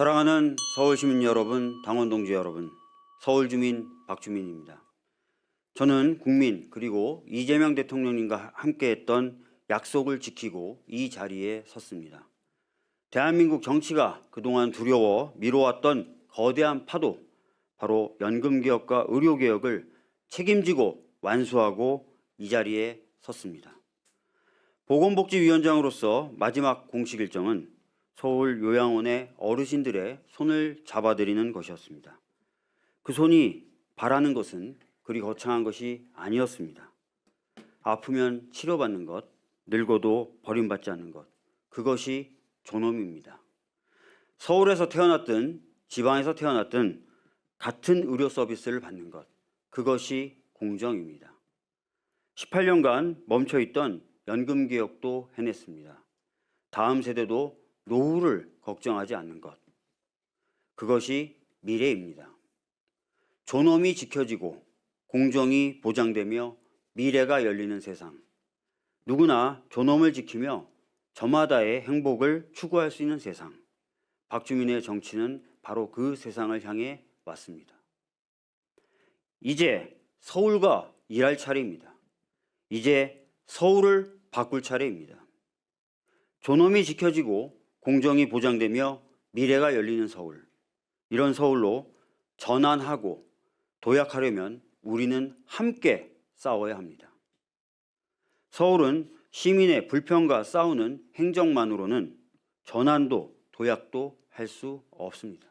사랑하는 서울시민 여러분, 당원동지 여러분, 서울주민 박주민입니다. 저는 국민 그리고 이재명 대통령님과 함께했던 약속을 지키고 이 자리에 섰습니다. 대한민국 정치가 그동안 두려워 미뤄왔던 거대한 파도, 바로 연금개혁과 의료개혁을 책임지고 완수하고 이 자리에 섰습니다. 보건복지위원장으로서 마지막 공식 일정은 서울 요양원의 어르신들의 손을 잡아드리는 것이었습니다. 그 손이 바라는 것은 그리 거창한 것이 아니었습니다. 아프면 치료받는 것, 늙어도 버림받지 않는 것, 그것이 존엄입니다. 서울에서 태어났든 지방에서 태어났든 같은 의료 서비스를 받는 것, 그것이 공정입니다. 18년간 멈춰있던 연금개혁도 해냈습니다. 다음 세대도 노후를 걱정하지 않는 것, 그것이 미래입니다. 존엄이 지켜지고 공정이 보장되며 미래가 열리는 세상, 누구나 존엄을 지키며 저마다의 행복을 추구할 수 있는 세상, 박주민의 정치는 바로 그 세상을 향해 왔습니다. 이제 서울과 일할 차례입니다. 이제 서울을 바꿀 차례입니다. 존엄이 지켜지고 공정이 보장되며 미래가 열리는 서울, 이런 서울로 전환하고 도약하려면 우리는 함께 싸워야 합니다. 서울은 시민의 불평과 싸우는 행정만으로는 전환도 도약도 할 수 없습니다.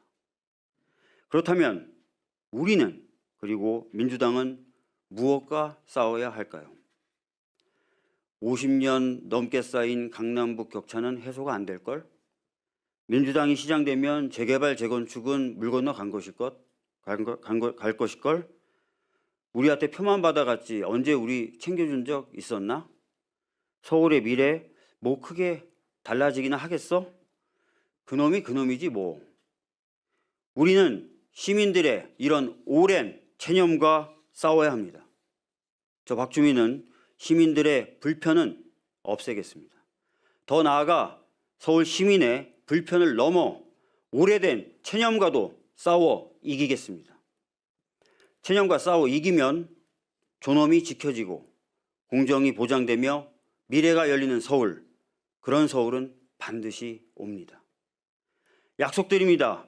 그렇다면 우리는, 그리고 민주당은 무엇과 싸워야 할까요? 50년 넘게 쌓인 강남북 격차는 해소가 안 될걸? 민주당이 시장되면 재개발, 재건축은 물 건너 갈 것일걸? 우리한테 표만 받아갔지 언제 우리 챙겨준 적 있었나? 서울의 미래 뭐 크게 달라지기나 하겠어? 그놈이 그놈이지 뭐. 우리는 시민들의 이런 오랜 체념과 싸워야 합니다. 저 박주민은 시민들의 불편은 없애겠습니다. 더 나아가 서울 시민의 불편을 넘어 오래된 체념과도 싸워 이기겠습니다. 체념과 싸워 이기면 존엄이 지켜지고 공정이 보장되며 미래가 열리는 서울, 그런 서울은 반드시 옵니다. 약속드립니다.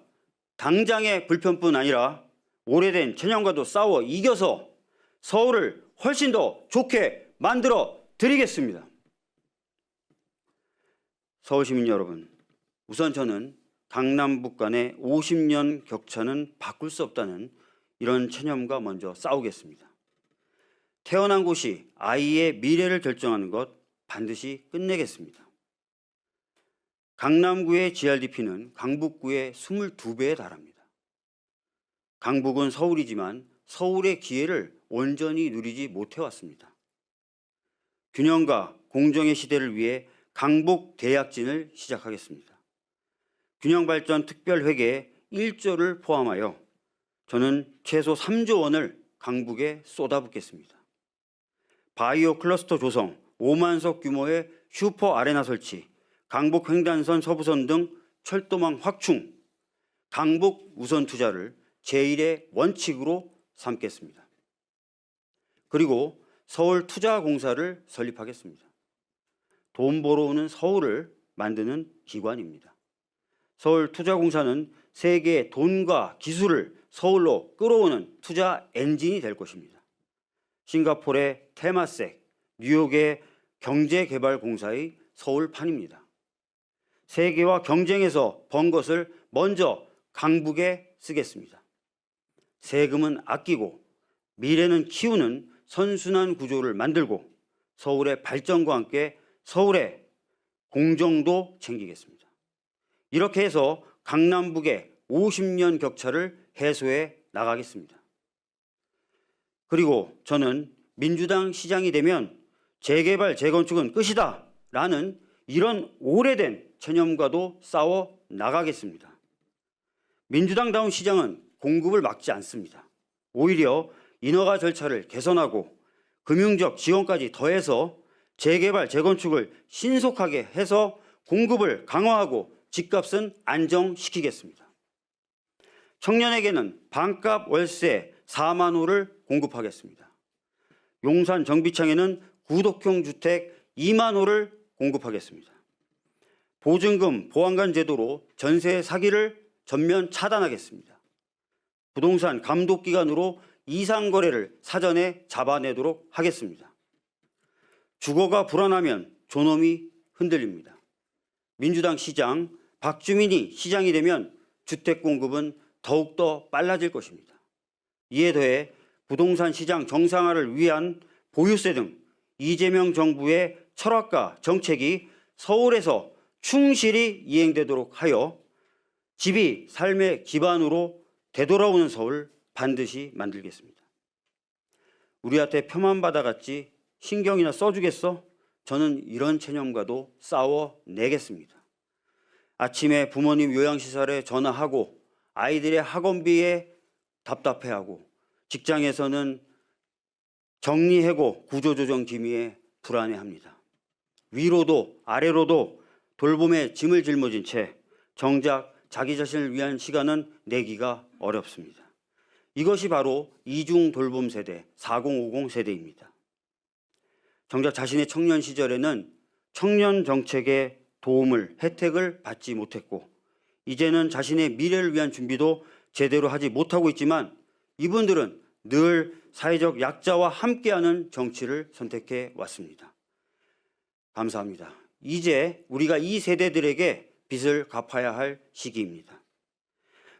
당장의 불편뿐 아니라 오래된 체념과도 싸워 이겨서 서울을 훨씬 더 좋게 만들어 드리겠습니다. 서울시민 여러분, 우선 저는 강남북 간의 50년 격차는 바꿀 수 없다는 이런 체념과 먼저 싸우겠습니다. 태어난 곳이 아이의 미래를 결정하는 것 반드시 끝내겠습니다. 강남구의 GRDP는 강북구의 22배에 달합니다. 강북은 서울이지만 서울의 기회를 온전히 누리지 못해왔습니다. 균형과 공정의 시대를 위해 강북 대약진을 시작하겠습니다. 균형발전 특별회계 1조를 포함하여 저는 최소 3조 원을 강북에 쏟아붓겠습니다. 바이오 클러스터 조성, 5만석 규모의 슈퍼 아레나 설치, 강북 횡단선, 서부선 등 철도망 확충, 강북 우선 투자를 제1의 원칙으로 삼겠습니다. 그리고 서울투자공사를 설립하겠습니다. 돈 벌어오는 서울을 만드는 기관입니다. 서울투자공사는 세계의 돈과 기술을 서울로 끌어오는 투자 엔진이 될 것입니다. 싱가포르의 테마섹, 뉴욕의 경제개발공사의 서울판입니다. 세계와 경쟁에서 번 것을 먼저 강북에 쓰겠습니다. 세금은 아끼고 미래는 키우는 선순환 구조를 만들고 서울의 발전과 함께 서울의 공정도 챙기겠습니다. 이렇게 해서 강남북의 50년 격차를 해소해 나가겠습니다. 그리고 저는 민주당 시장이 되면 재개발, 재건축은 끝이다 라는 이런 오래된 체념과도 싸워 나가겠습니다. 민주당다운 시장은 공급을 막지 않습니다. 오히려 인허가 절차를 개선하고 금융적 지원까지 더해서 재개발, 재건축을 신속하게 해서 공급을 강화하고 집값은 안정시키겠습니다. 청년에게는 반값 월세 4만 호를 공급하겠습니다. 용산 정비창에는 구독형 주택 2만 호를 공급하겠습니다. 보증금 보완관 제도로 전세 사기를 전면 차단하겠습니다. 부동산 감독기관으로 이상 거래를 사전에 잡아내도록 하겠습니다. 주거가 불안하면 존엄이 흔들립니다. 민주당 시장 박주민이 시장이 되면 주택 공급은 더욱더 빨라질 것입니다. 이에 더해 부동산 시장 정상화를 위한 보유세 등 이재명 정부의 철학과 정책이 서울에서 충실히 이행되도록 하여 집이 삶의 기반으로 되돌아오는 서울 반드시 만들겠습니다. 우리한테 표만 받아갔지 신경이나 써주겠어? 저는 이런 체념과도 싸워내겠습니다. 아침에 부모님 요양시설에 전화하고 아이들의 학원비에 답답해하고 직장에서는 정리해고 구조조정 기미에 불안해합니다. 위로도 아래로도 돌봄에 짐을 짊어진 채 정작 자기 자신을 위한 시간은 내기가 어렵습니다. 이것이 바로 이중 돌봄 세대, 4050 세대입니다. 정작 자신의 청년 시절에는 청년 정책의 도움을, 혜택을 받지 못했고 이제는 자신의 미래를 위한 준비도 제대로 하지 못하고 있지만 이분들은 늘 사회적 약자와 함께하는 정치를 선택해 왔습니다. 감사합니다. 이제 우리가 이 세대들에게 빚을 갚아야 할 시기입니다.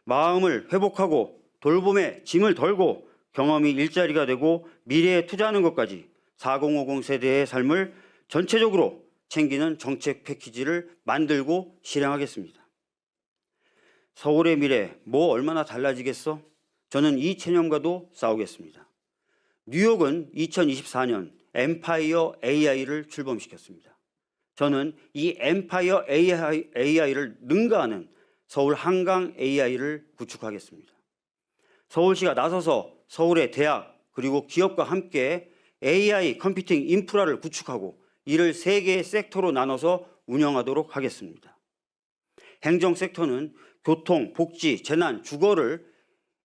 마음을 회복하고 돌봄에 짐을 덜고 경험이 일자리가 되고 미래에 투자하는 것까지 4050 세대의 삶을 전체적으로 챙기는 정책 패키지를 만들고 실행하겠습니다. 서울의 미래 뭐 얼마나 달라지겠어? 저는 이 체념과도 싸우겠습니다. 뉴욕은 2024년 엠파이어 AI를 출범시켰습니다. 저는 이 엠파이어 AI를 능가하는 서울 한강 AI를 구축하겠습니다. 서울시가 나서서 서울의 대학 그리고 기업과 함께 AI 컴퓨팅 인프라를 구축하고 이를 3개의 섹터로 나눠서 운영하도록 하겠습니다. 행정 섹터는 교통, 복지, 재난, 주거를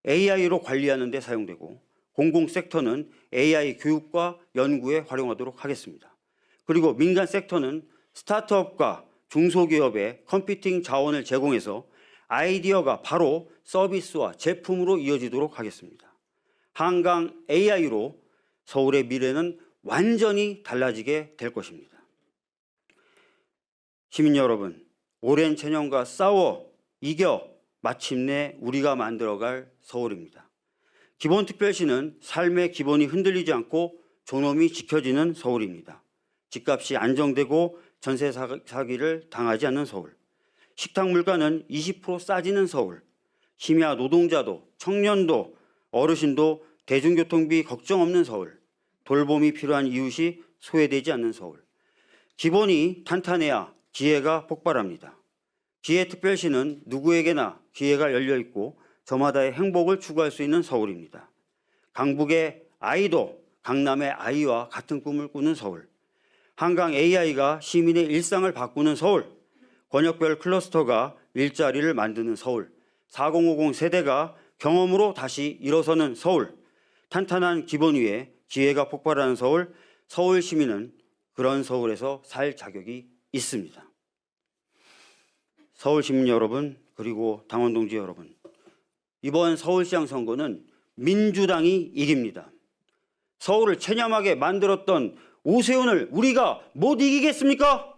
AI로 관리하는 데 사용되고 공공 섹터는 AI 교육과 연구에 활용하도록 하겠습니다. 그리고 민간 섹터는 스타트업과 중소기업에 컴퓨팅 자원을 제공해서 아이디어가 바로 서비스와 제품으로 이어지도록 하겠습니다. 한강 AI로 서울의 미래는 완전히 달라지게 될 것입니다. 시민 여러분, 오랜 체념과 싸워 이겨 마침내 우리가 만들어갈 서울입니다. 기본특별시는 삶의 기본이 흔들리지 않고 존엄이 지켜지는 서울입니다. 집값이 안정되고 전세 사기를 당하지 않는 서울. 식탁 물가는 20% 싸지는 서울. 심야 노동자도 청년도 어르신도 대중교통비 걱정 없는 서울. 돌봄이 필요한 이웃이 소외되지 않는 서울. 기본이 탄탄해야 기회가 폭발합니다. 기회특별시는 누구에게나 기회가 열려있고 저마다의 행복을 추구할 수 있는 서울입니다. 강북의 아이도 강남의 아이와 같은 꿈을 꾸는 서울. 한강 AI가 시민의 일상을 바꾸는 서울. 권역별 클러스터가 일자리를 만드는 서울. 4050 세대가 경험으로 다시 일어서는 서울. 탄탄한 기본 위에 기회가 폭발하는 서울. 서울 시민은 그런 서울에서 살 자격이 있습니다. 서울 시민 여러분, 그리고 당원 동지 여러분, 이번 서울시장 선거는 민주당이 이깁니다. 서울을 체념하게 만들었던 오세훈을 우리가 못 이기겠습니까?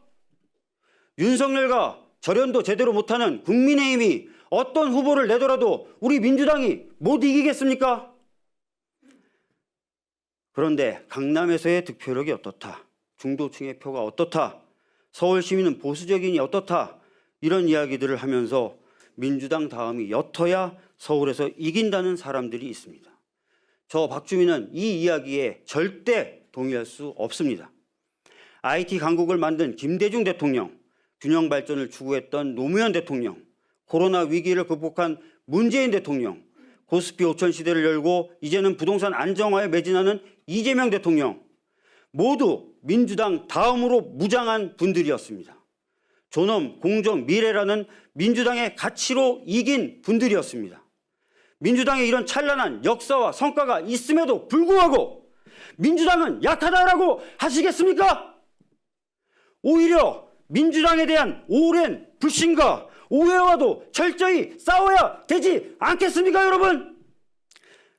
윤석열과 절연도 제대로 못하는 국민의힘이 어떤 후보를 내더라도 우리 민주당이 못 이기겠습니까? 그런데 강남에서의 득표력이 어떻다? 중도층의 표가 어떻다? 서울 시민은 보수적이니 어떻다? 이런 이야기들을 하면서 민주당 다음이 옅어야 서울에서 이긴다는 사람들이 있습니다. 저 박주민은 이 이야기에 절대 동의할 수 없습니다. IT 강국을 만든 김대중 대통령, 균형 발전을 추구했던 노무현 대통령, 코로나 위기를 극복한 문재인 대통령, 고스피 5천 시대를 열고 이제는 부동산 안정화에 매진하는 이재명 대통령, 모두 민주당 다음으로 무장한 분들이었습니다. 존엄, 공정, 미래라는 민주당의 가치로 이긴 분들이었습니다. 민주당의 이런 찬란한 역사와 성과가 있음에도 불구하고 민주당은 약하다라고 하시겠습니까? 오히려 민주당에 대한 오랜 불신과 오해와도 철저히 싸워야 되지 않겠습니까, 여러분?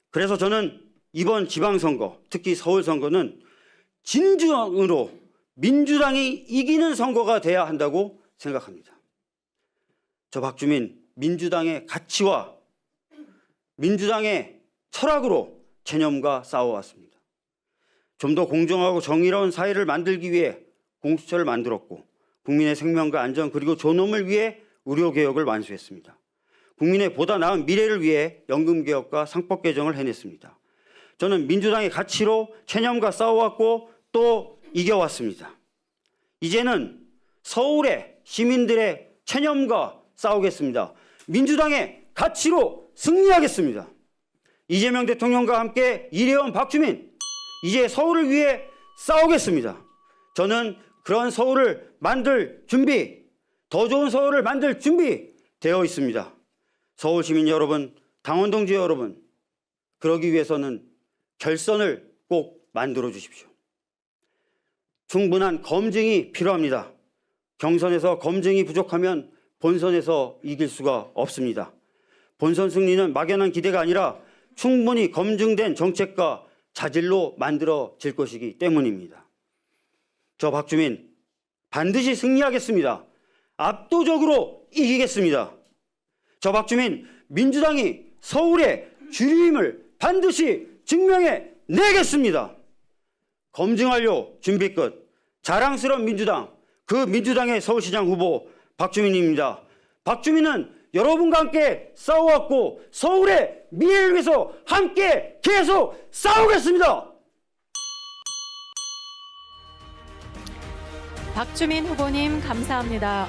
그래서 저는 이번 지방선거, 특히 서울선거는 진정으로 민주당이 이기는 선거가 돼야 한다고 생각합니다. 저 박주민, 민주당의 가치와 민주당의 철학으로 체념과 싸워왔습니다. 좀 더 공정하고 정의로운 사회를 만들기 위해 공수처를 만들었고, 국민의 생명과 안전 그리고 존엄을 위해 의료개혁을 완수했습니다. 국민의 보다 나은 미래를 위해 연금개혁과 상법 개정을 해냈습니다. 저는 민주당의 가치로 체념과 싸워왔고 또 이겨왔습니다. 이제는 서울의 시민들의 체념과 싸우겠습니다. 민주당의 가치로 승리하겠습니다. 이재명 대통령과 함께 일해온 박주민, 이제 서울을 위해 싸우겠습니다. 저는 그런 서울을 만들 준비, 더 좋은 서울을 만들 준비 되어 있습니다. 서울 시민 여러분, 당원 동지 여러분, 그러기 위해서는 결선을 꼭 만들어 주십시오. 충분한 검증이 필요합니다. 경선에서 검증이 부족하면 본선에서 이길 수가 없습니다. 본선 승리는 막연한 기대가 아니라 충분히 검증된 정책과 자질로 만들어질 것이기 때문입니다. 저 박주민 반드시 승리하겠습니다. 압도적으로 이기겠습니다. 저 박주민 민주당이 서울의 주류임을 반드시 증명해 내겠습니다. 검증 완료, 준비 끝. 자랑스러운 민주당, 그 민주당의 서울시장 후보 박주민입니다. 박주민은 여러분과 함께 싸워왔고 서울의 미래를 위해서 함께 계속 싸우겠습니다. 박주민 후보님 감사합니다.